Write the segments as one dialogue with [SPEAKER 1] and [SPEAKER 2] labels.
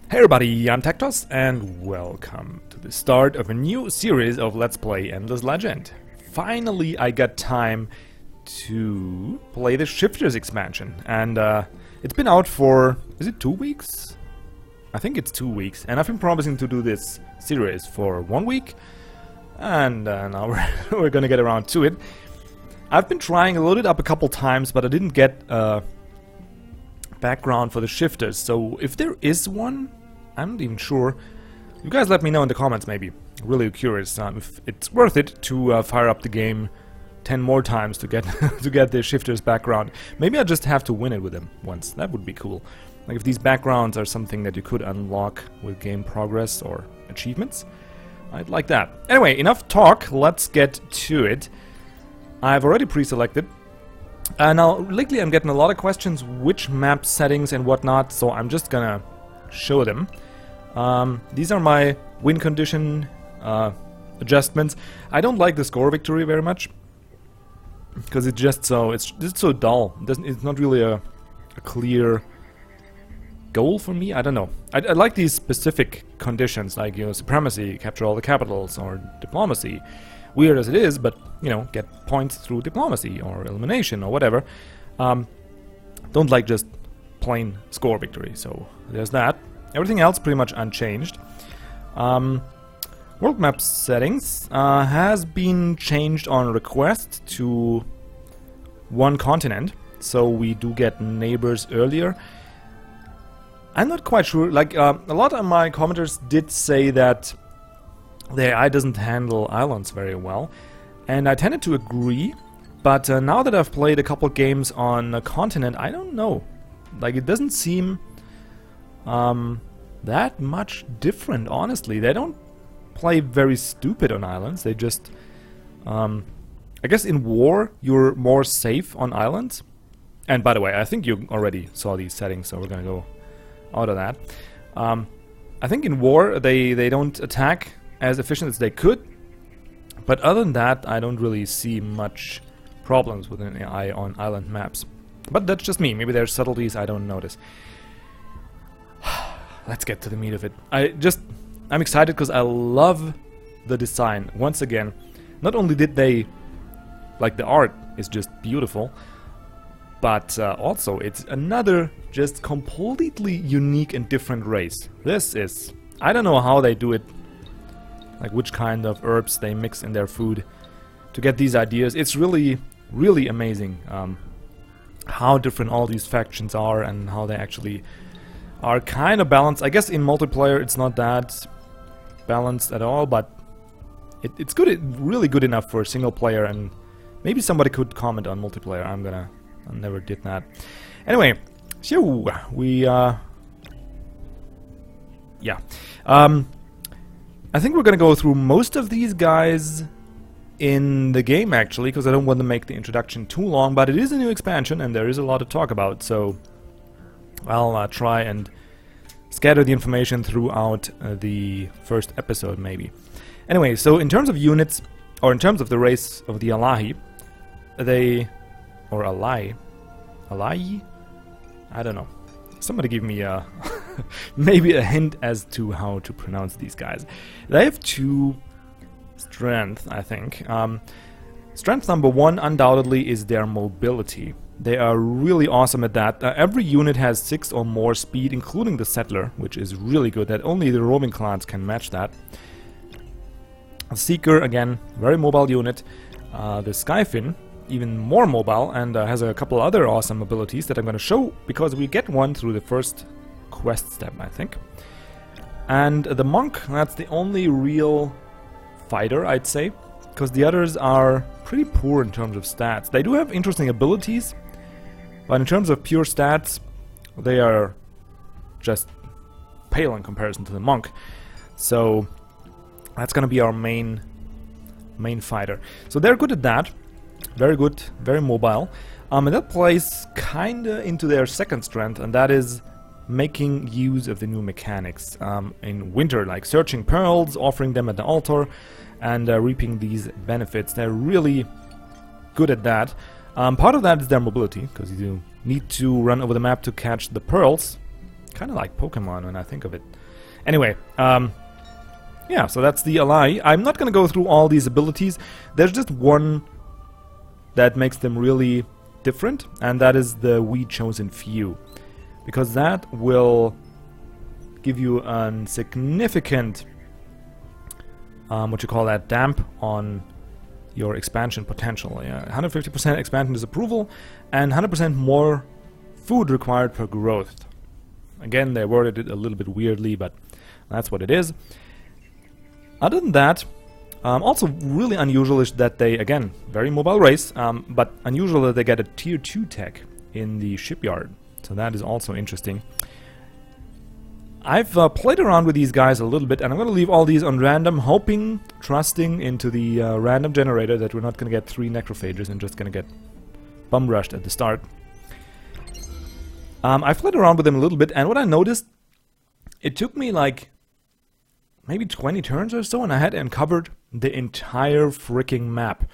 [SPEAKER 1] Hey everybody, I'm TecToss and welcome to the start of a new series of Let's Play Endless Legend. Finally I got time to play the Shifters expansion and it's been out for, is it 2 weeks? I think it's 2 weeks, and I've been promising to do this series for 1 week and now we're gonna get around to it. I've been trying to load it up a couple times, but I didn't get background for the Shifters, so if there is one, I'm not even sure. You guys let me know in the comments, maybe. Really curious if it's worth it to fire up the game 10 more times to get to get the Shifters background. Maybe I just have to win it with them once. That would be cool. Like if these backgrounds are something that you could unlock with game progress or achievements, I'd like that. Anyway, enough talk. Let's get to it. I've already pre-selected. Now, lately I'm getting a lot of questions which map settings and whatnot, so I'm just gonna show them. These are my win condition adjustments. I don't like the score victory very much because it's just so it's so dull. It's not really a clear goal for me. I don't know. I like these specific conditions, like, you know, supremacy, capture all the capitals, or diplomacy. Weird as it is, but, you know, get points through diplomacy or elimination or whatever. Don't like just plain score victory, so there's that. Everything else pretty much unchanged. World map settings has been changed on request to one continent, so we do get neighbors earlier. I'm not quite sure, like a lot of my commenters did say that the AI doesn't handle islands very well, and I tended to agree, but now that I've played a couple games on a continent, I don't know. Like, it doesn't seem that much different, honestly. They don't play very stupid on islands. They just... I guess in war, you're more safe on islands. And by the way, I think you already saw these settings, so we're gonna go out of that. I think in war, they don't attack as efficient as they could. But other than that, I don't really see much problems with an AI on island maps. But that's just me. Maybe there's subtleties I don't notice. Let's get to the meat of it. I'm excited because I love the design. Once again, not only did they, like, the art is just beautiful, but also it's another just completely unique and different race. This is, I don't know how they do it, like which kind of herbs they mix in their food to get these ideas. It's really, really amazing how different all these factions are and how they actually are kind of balanced. I guess in multiplayer it's not that balanced at all, but it's good, really good enough for a single player, and maybe somebody could comment on multiplayer. I never did that. Anyway, so we yeah. I think we're gonna go through most of these guys in the game, actually, because I don't want to make the introduction too long, but it is a new expansion and there is a lot to talk about, so I'll try and scatter the information throughout the first episode, maybe. Anyway, so in terms of units, or in terms of the race of the Allayi, or Allayi? I don't know. Somebody give me a maybe a hint as to how to pronounce these guys. They have 2 strength, I think. Strength number 1 undoubtedly is their mobility. They are really awesome at that. Every unit has 6 or more speed, including the settler, which is really good. That only the roaming clans can match that. A seeker, again, very mobile unit. The Skyfin, even more mobile, and has a couple other awesome abilities that I'm going to show, because we get one through the first quest step, I think. And the monk, that's the only real fighter, I'd say, because the others are pretty poor in terms of stats. They do have interesting abilities, but in terms of pure stats, they are just pale in comparison to the monk. So that's gonna be our main fighter. So they're good at that. Very good, very mobile. And that plays kinda into their second strength, and that is making use of the new mechanics in winter, like searching pearls, offering them at the altar, and reaping these benefits. They're really good at that. Part of that is their mobility, because you need to run over the map to catch the pearls, Kind of like Pokemon when I think of it. Anyway, yeah, so that's the Allayi. I'm not going to go through all these abilities. There's just one that makes them really different, and that is the We Chosen Few. Because that will give you a significant, what you call that, damp on your expansion potential. Yeah, 150% expansion disapproval, and 100% more food required per growth. Again, they worded it a little bit weirdly, but that's what it is. Other than that, also really unusual is that they, again, very mobile race, but unusual that they get a tier 2 tech in the shipyard. So that is also interesting. I've played around with these guys a little bit, and I'm going to leave all these on random, hoping, trusting into the random generator that we're not going to get 3 necrophages and just going to get bum rushed at the start. I played around with them a little bit, and what I noticed, it took me like maybe 20 turns or so, and I had uncovered the entire freaking map.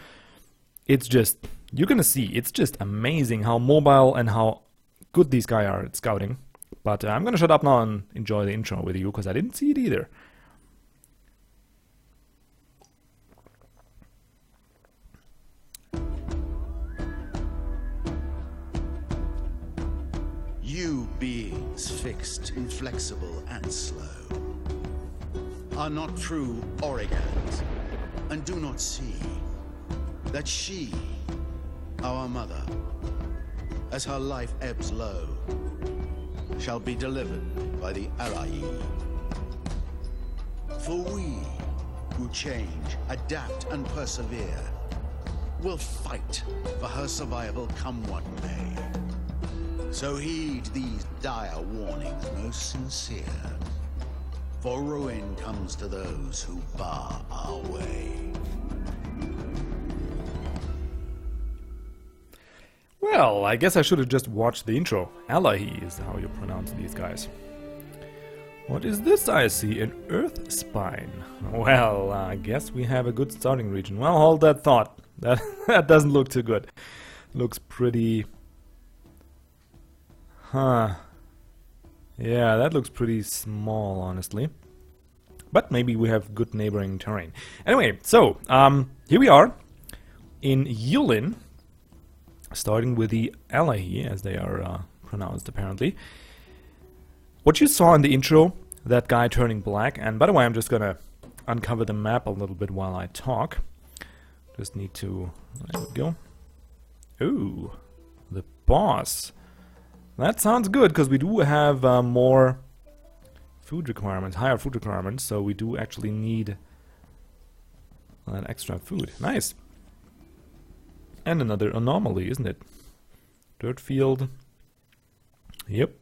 [SPEAKER 1] It's just, you're gonna see, it's just amazing how mobile and how good these guys are at scouting. But I'm gonna shut up now and enjoy the intro with you, because I didn't see it either.
[SPEAKER 2] You beings fixed, inflexible, and slow are not true Aurigas, and do not see that she, our mother, as her life ebbs low, shall be delivered by the Allayi. For we, who change, adapt, and persevere, will fight for her survival come what may. So heed these dire warnings most sincere, for ruin comes to those who bar our way.
[SPEAKER 1] Well, I guess I should have just watched the intro. Allayi is how you pronounce these guys. What is this I see? An earth spine. Well, I guess we have a good starting region. Well, hold that thought. That doesn't look too good. Looks pretty... Huh. Yeah, that looks pretty small, honestly. But maybe we have good neighboring terrain. Anyway, so, here we are in Yulin, starting with the Allayi, as they are pronounced, apparently. What you saw in the intro, that guy turning black, and by the way, I'm just gonna uncover the map a little bit while I talk. Just need to... There we go. Ooh, the boss. That sounds good, because we do have more food requirements, higher food requirements, so we do actually need that extra food. Nice. And another anomaly, isn't it? Dirt field. Yep.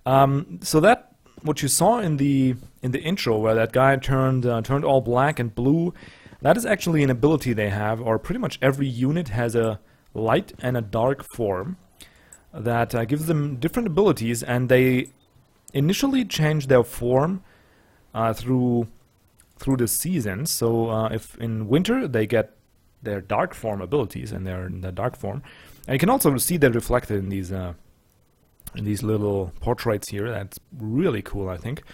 [SPEAKER 1] So that, what you saw in the intro, where that guy turned all black and blue, that is actually an ability they have, or pretty much every unit has a light and a dark form that gives them different abilities, and they initially change their form through the seasons. So if in winter they get their dark form abilities, and they're in the dark form, and you can also see that reflected in these little portraits here. That's really cool, I think.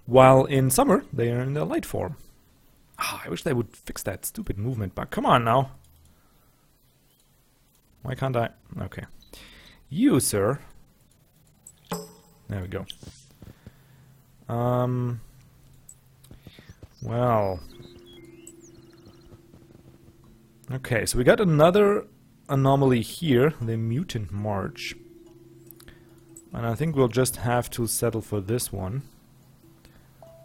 [SPEAKER 1] While in summer they are in the light form. I wish they would fix that stupid movement, but come on now. Why can't I? Okay. You, sir. There we go. Well. Okay, so we got another anomaly here, the Mutant March. And I think we'll just have to settle for this one.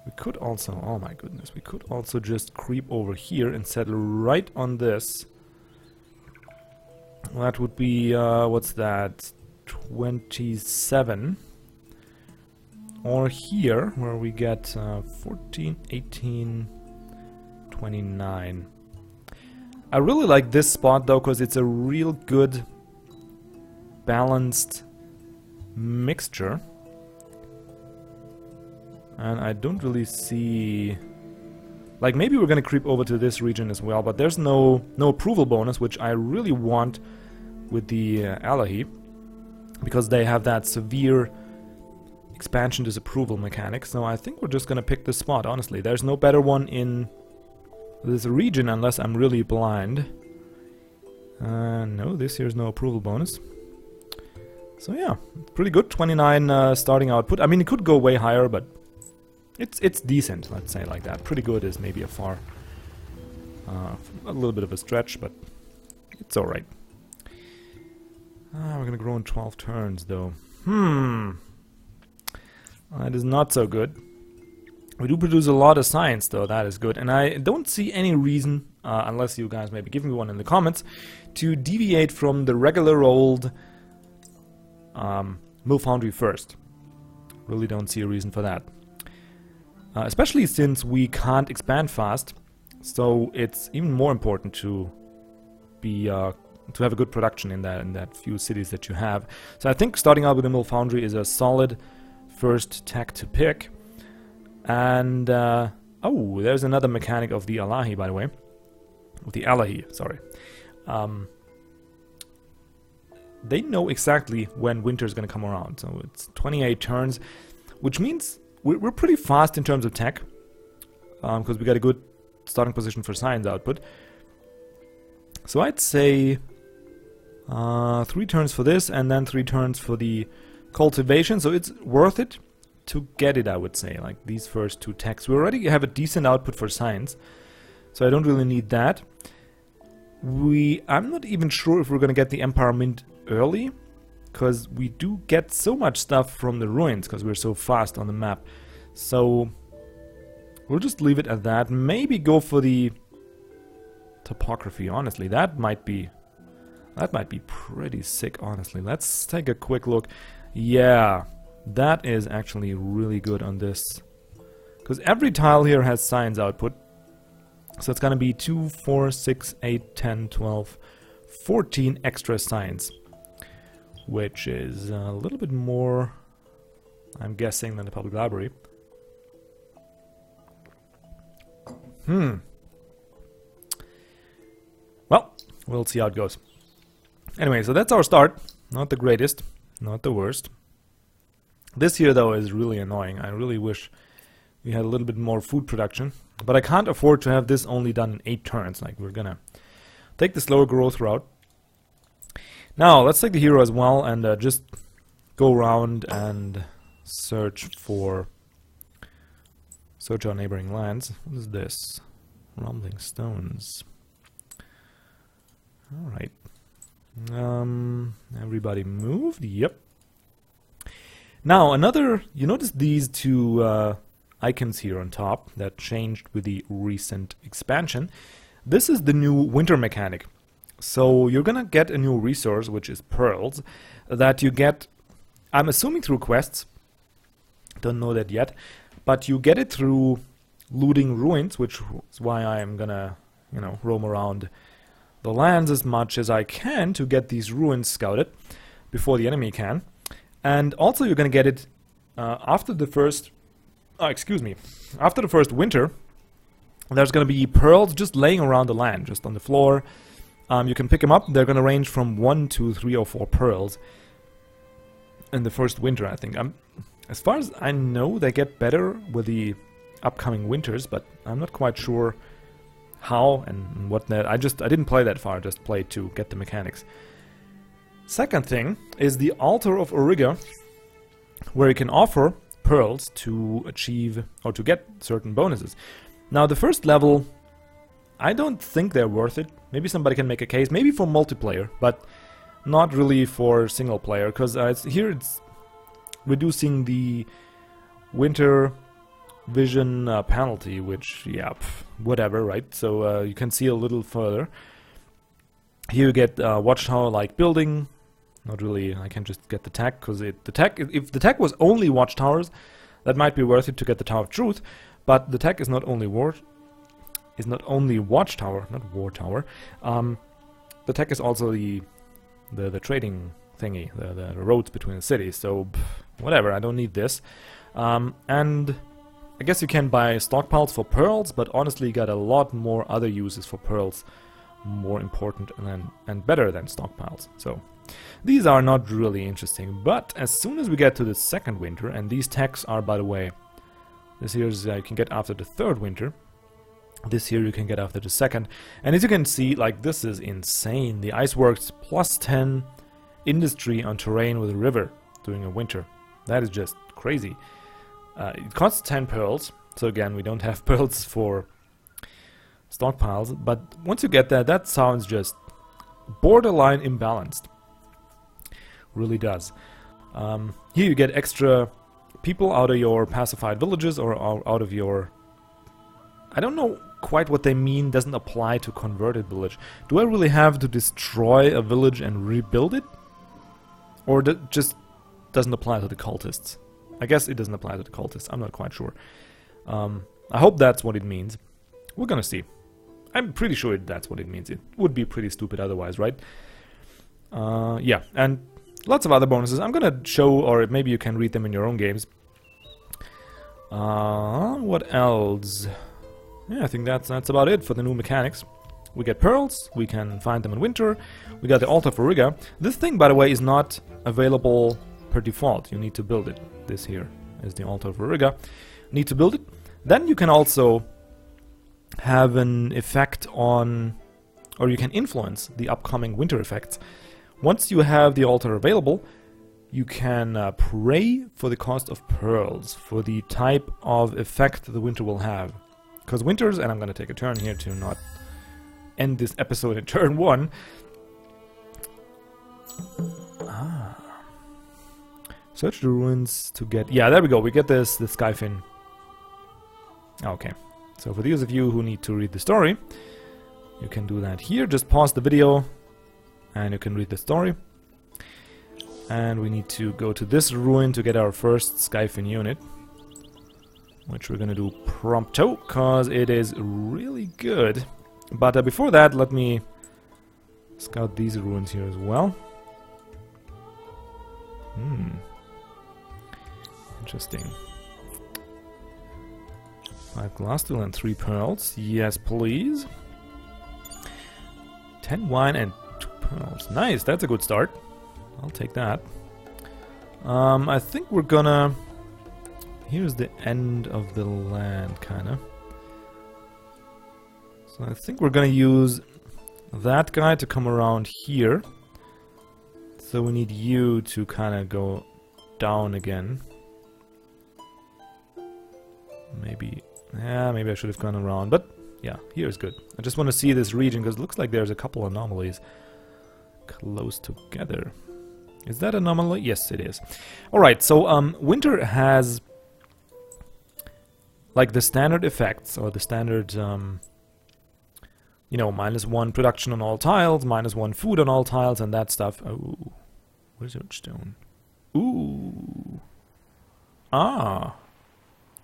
[SPEAKER 1] We could also, oh my goodness, we could also just creep over here and settle right on this. That would be, what's that, 27. Or here, where we get 14, 18, 29. I really like this spot though, because it's a real good, balanced mixture. And I don't really see... Like, maybe we're gonna creep over to this region as well, but there's no approval bonus, which I really want with the Allayi, because they have that severe expansion disapproval mechanic, so I think we're just gonna pick this spot, honestly. There's no better one in this region unless I'm really blind. No, this here's no approval bonus. So yeah, pretty good. 29 starting output. I mean, it could go way higher, but it's decent, let's say like that. Pretty good is maybe a little bit of a stretch, but it's alright. We're gonna grow in 12 turns, though. That is not so good. We do produce a lot of science, though. That is good. And I don't see any reason, unless you guys maybe give me one in the comments, to deviate from the regular old mill foundry first. Really don't see a reason for that. Especially since we can't expand fast, so it's even more important to be to have a good production in that few cities that you have. So I think starting out with a mill foundry is a solid first tech to pick. And oh, there's another mechanic of the Allayi, by the way. Of the Allayi, sorry. They know exactly when winter is going to come around. So it's 28 turns, which means we're pretty fast in terms of tech, because we got a good starting position for science output. So I'd say 3 turns for this, and then 3 turns for the cultivation. So it's worth it to get it, I would say, like these first 2 techs. We already have a decent output for science, so I don't really need that. I'm not even sure if we're going to get the Empire Mint early, because we do get so much stuff from the ruins, because we're so fast on the map. So we'll just leave it at that. Maybe go for the topography, honestly. That might be pretty sick, honestly. Let's take a quick look. Yeah, that is actually really good on this, because every tile here has science output. So it's gonna be 2, 4, 6, 8, 10, 12, 14 extra science, which is a little bit more, I'm guessing, than the public library. Well, we'll see how it goes. Anyway, so that's our start. Not the greatest, not the worst. This here, though, is really annoying. I really wish we had a little bit more food production, but I can't afford to have this only done in 8 turns. Like, we're gonna take the slower growth route. Now, let's take the hero as well and just go around and search our neighboring lands. What is this? Rumbling stones. Alright. Everybody moved? Yep. Now, you notice these 2 icons here on top that changed with the recent expansion. This is the new winter mechanic. So you're gonna get a new resource, which is pearls, that you get, I'm assuming, through quests. Don't know that yet, but you get it through looting ruins, which is why I'm gonna, roam around the lands as much as I can to get these ruins scouted before the enemy can. And also you're gonna get it after the first winter. There's gonna be pearls just laying around the land, just on the floor. You can pick them up. They're gonna range from 1 to 3 or 4 pearls in the first winter, I think. As far as I know, they get better with the upcoming winters, but I'm not quite sure how and what that. I didn't play that far, just played to get the mechanics. Second thing is the Altar of Auriga, where you can offer pearls to achieve or to get certain bonuses. Now, the first level, I don't think they're worth it. Maybe somebody can make a case, maybe for multiplayer, but not really for single player, because it's reducing the winter vision penalty, which, yeah, whatever, right? So you can see a little further. Here you get watchtower-like building. Not really. I can just get the tech, because if the tech was only watchtowers, that might be worth it to get the Tower of Truth. But the tech is not only watchtower, not war tower. The tech is also the trading thingy, the roads between the cities. So whatever. I don't need this. And I guess you can buy stockpiles for pearls, but honestly, you got a lot more other uses for pearls, more important and better than stockpiles. So These are not really interesting, but as soon as we get to the second winter, and these techs are, by the way, this here is you can get after the third winter, this here you can get after the second, and as you can see, like, this is insane. The Iceworks plus 10 industry on terrain with a river during a winter. That is just crazy. It costs 10 pearls, so again, we don't have pearls for stockpiles, but once you get that, that sounds just borderline imbalanced. Really does. Here you get extra people out of your pacified villages, or out of your... I don't know quite what they mean, doesn't apply to converted village. Do I really have to destroy a village and rebuild it? Or just doesn't apply to the cultists? I guess it doesn't apply to the cultists, I'm not quite sure. I hope that's what it means. We're gonna see. I'm pretty sure that's what it means. It would be pretty stupid otherwise, right? Yeah, and lots of other bonuses. I'm gonna show, or maybe you can read them in your own games. What else? Yeah, I think that's about it for the new mechanics. We get pearls, we can find them in winter. We got the Altar of Auriga. This thing, by the way, is not available per default. You need to build it. This here is the Altar of Auriga. Need to build it. Then you can also have an effect on, or you can influence the upcoming winter effects. Once you have the altar available, you can pray for the cost of pearls, for the type of effect the winter will have. Because winters, and I'm going to take a turn here to not end this episode in turn 1. Search the ruins to get... Yeah, there we go, we get the Skyfin. Okay, so for those of you who need to read the story, you can do that here. Just pause the video and you can read the story. And we need to go to this ruin to get our first Skyfin unit, which we're gonna do prompto, cause it is really good. But before that, let me scout these ruins here as well. Interesting. 5 glasssteel and 3 pearls. Yes, please. 10 wine and 2 pearls. Nice, that's a good start. I'll take that. I think we're gonna... Here's the end of the land, kinda. So I think we're gonna use that guy to come around here. So we need you to kinda go down again. Maybe... Yeah, maybe I should have gone around, but yeah, here is good. I just want to see this region, because it looks like there's a couple anomalies close together. Is that an anomaly? Yes, it is. Alright, so winter has like the standard effects, or the standard, you know, -1 production on all tiles, -1 food on all tiles, and that stuff. Oh, wizard stone. Ooh. Ah.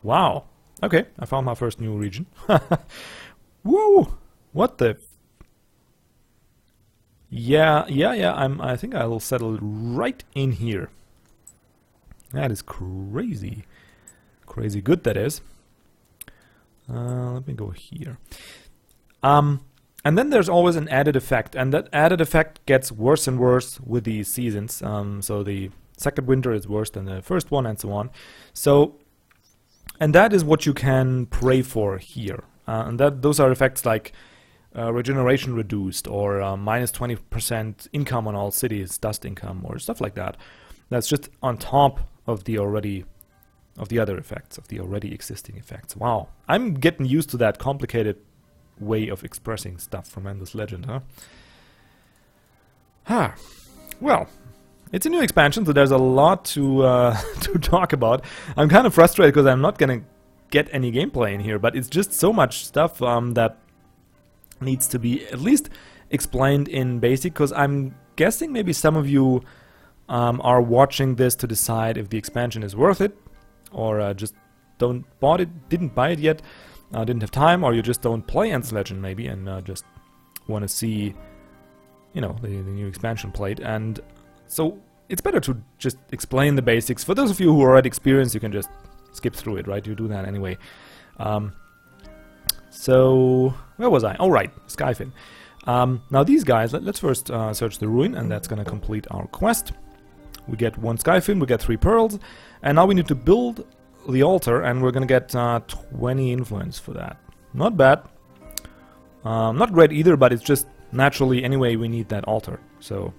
[SPEAKER 1] Wow. Okay, I found my first new region. Woo! What the... Yeah, I think I'll settle right in here. That is crazy. Crazy good, that is. Let me go here. And then there's always an added effect, and that added effect gets worse and worse with the seasons. So the second winter is worse than the first one, and so on. So... And that is what you can pray for here. And those are effects like regeneration reduced, or -20% income on all cities, dust income, or stuff like that. That's just on top of the other effects, of the already existing effects. Wow, I'm getting used to that complicated way of expressing stuff from Endless Legend, huh? Well. It's a new expansion, so there's a lot to to talk about. I'm kind of frustrated because I'm not gonna get any gameplay in here, but it's just so much stuff that needs to be at least explained in basic, because I'm guessing maybe some of you are watching this to decide if the expansion is worth it, or just didn't buy it yet, didn't have time, or you just don't play Endless Legend maybe, and just want to see, you know, the new expansion plate. And so it's better to just explain the basics. For those of you who are already experienced, you can just skip through it, right? You do that anyway. So, where was I? Oh, right, Skyfin. Now these guys, let's first search the ruin, and that's going to complete our quest. We get 1 skyfin, we get 3 pearls, and now we need to build the altar, and we're going to get 20 influence for that. Not bad. Not great either, but it's just naturally, anyway, we need that altar. So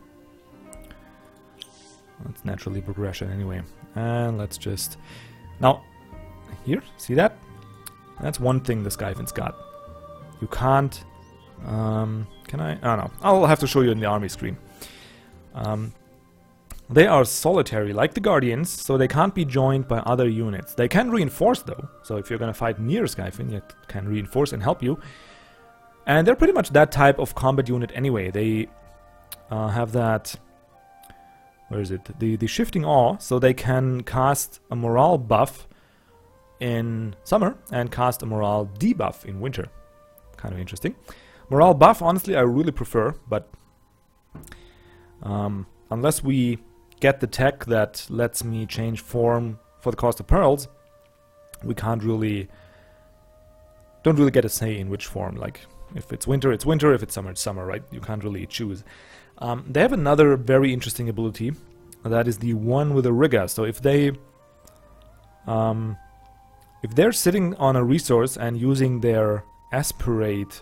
[SPEAKER 1] it's naturally progression anyway. And let's just... Now, here, see that? That's one thing the skyfin's got. You can't... can I? Oh no, I'll have to show you in the army screen. They are solitary, like the Guardians, so they can't be joined by other units. They can reinforce, though, so if you're gonna fight near Skyfin, it can reinforce and help you. And they're pretty much that type of combat unit anyway. They have that... Where is it? The Shifting Awe, so they can cast a morale buff in summer and cast a morale debuff in winter. Kind of interesting. Morale buff, honestly, I really prefer, but unless we get the tech that lets me change form for the cost of pearls, we don't really get a say in which form. Like, if it's winter, it's winter, if it's summer, right? You can't really choose. They have another very interesting ability, that is the one with Auriga. So if they're sitting on a resource and using their aspirate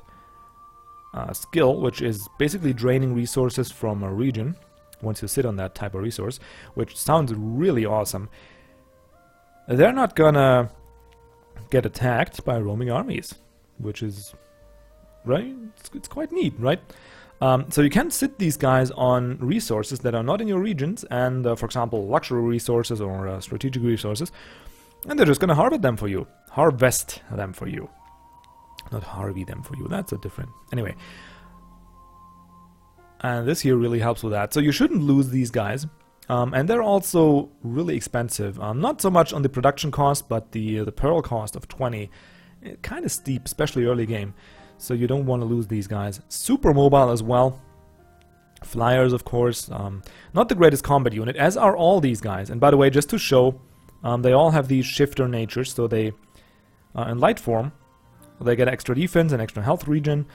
[SPEAKER 1] skill, which is basically draining resources from a region once you sit on that type of resource, which sounds really awesome, they're not gonna get attacked by roaming armies, which is, right? It's quite neat, right? So you can sit these guys on resources that are not in your regions, and for example, luxury resources or strategic resources, and they're just gonna harvest them for you. Harvest them for you. Not Harvey them for you, that's a different... Anyway. And this here really helps with that. So you shouldn't lose these guys. And they're also really expensive. Not so much on the production cost, but the pearl cost of 20. Kind of steep, especially early game. So you don't want to lose these guys. Super mobile as well. Flyers, of course. Not the greatest combat unit, as are all these guys. And by the way, just to show, they all have these shifter natures. So they, in light form, they get extra defense and extra health regen,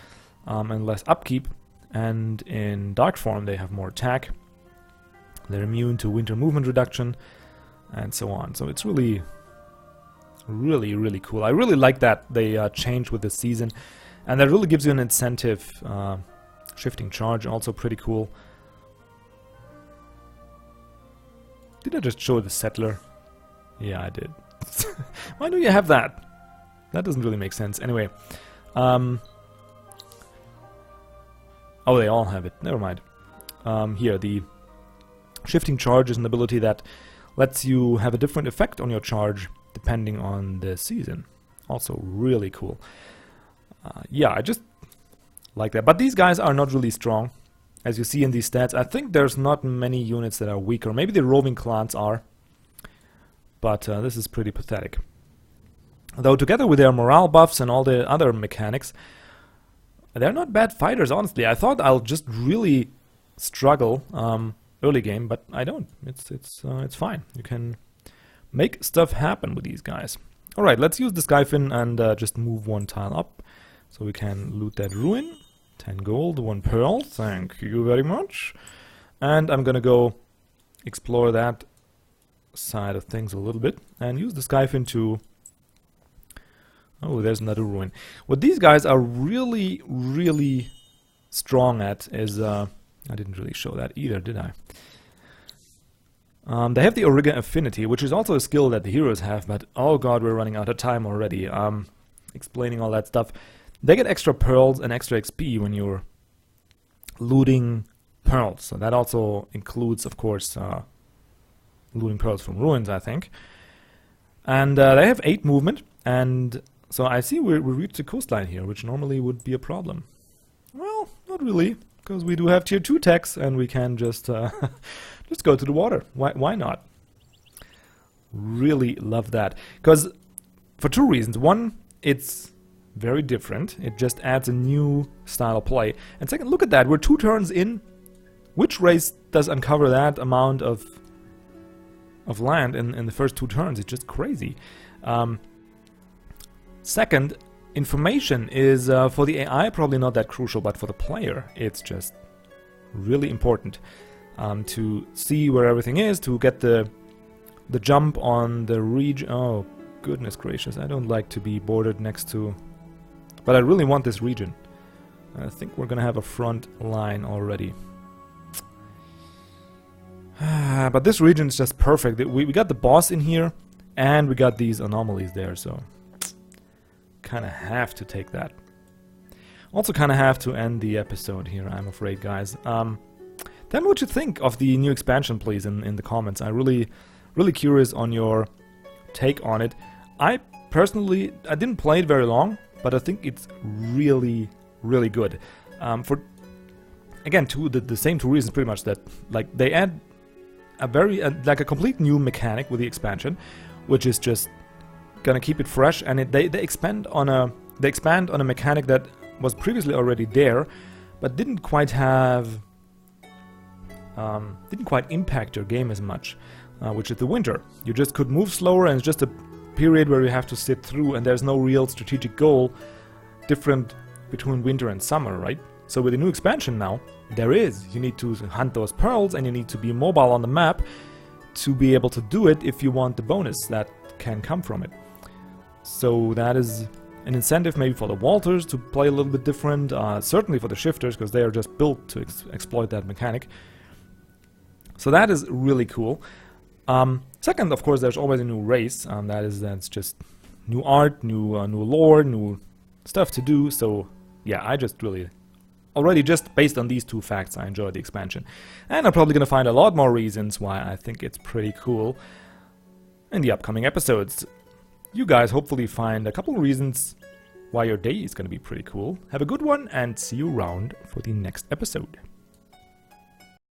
[SPEAKER 1] and less upkeep. And in dark form, they have more attack. They're immune to winter movement reduction, and so on. So it's really, really, really cool. I really like that they changed with the season, and that really gives you an incentive. Shifting charge, also pretty cool. Did I just show the settler? Yeah, I did. Why do you have that? That doesn't really make sense. Anyway, oh, they all have it. Never mind. Here, the shifting charge is an ability that lets you have a different effect on your charge depending on the season. Also really cool. Yeah, I just like that. But these guys are not really strong. As you see in these stats, I think there's not many units that are weaker. Maybe the roving clans are. But this is pretty pathetic. Though together with their morale buffs and all the other mechanics, they're not bad fighters, honestly. I thought I'll just really struggle early game, but I don't. It's fine. You can make stuff happen with these guys. All right, let's use the Skyfin and just move 1 tile up, so we can loot that ruin. 10 gold, 1 pearl. Thank you very much. And I'm gonna go explore that side of things a little bit and use the Skyfin to... Oh, there's another ruin. What these guys are really, really strong at is... I didn't really show that either, did I? They have the Auriga affinity, which is also a skill that the heroes have, but oh god, we're running out of time already. Explaining all that stuff. They get extra pearls and extra XP when you're looting pearls. So that also includes, of course, looting pearls from ruins, I think. And they have 8 movement, and so I see we reached the coastline here, which normally would be a problem. Well, not really, because we do have tier 2 techs, and we can just just go to the water. Why not? Really love that, because for 2 reasons. One, it's very different. It just adds a new style of play. And second, look at that. We're 2 turns in. Which race does uncover that amount of land in the first 2 turns? It's just crazy. Second, information is, for the AI, probably not that crucial, but for the player, it's just really important to see where everything is, to get the jump on the region. Oh, goodness gracious, I don't like to be bordered next to... But I really want this region. I think we're gonna have a front line already. But this region is just perfect. We got the boss in here, and we got these anomalies there, so... Kinda have to take that. Also kinda have to end the episode here, I'm afraid, guys. Tell me what you think of the new expansion, please, in the comments. I'm really curious on your take on it. I personally, I didn't play it very long, but I think it's really good. For again, the same two reasons, pretty much, that like they add a very like a complete new mechanic with the expansion, which is just gonna keep it fresh, and they expand on a mechanic that was previously already there, but didn't quite impact your game as much, which is the winter. You just could move slower, and it's just a period where you have to sit through, and there's no real strategic goal different between winter and summer, right? So with the new expansion now, there is. You need to hunt those pearls, and you need to be mobile on the map to be able to do it if you want the bonus that can come from it. So that is an incentive maybe for the Walters to play a little bit different, certainly for the Shifters, because they are just built to exploit that mechanic. So that is really cool. Second, of course, there's always a new race. That's just new art, new lore, new stuff to do. So yeah, I just really... Already just based on these two facts, I enjoy the expansion. And I'm probably going to find a lot more reasons why I think it's pretty cool in the upcoming episodes. You guys hopefully find a couple of reasons why your day is going to be pretty cool. Have a good one, and see you around for the next episode.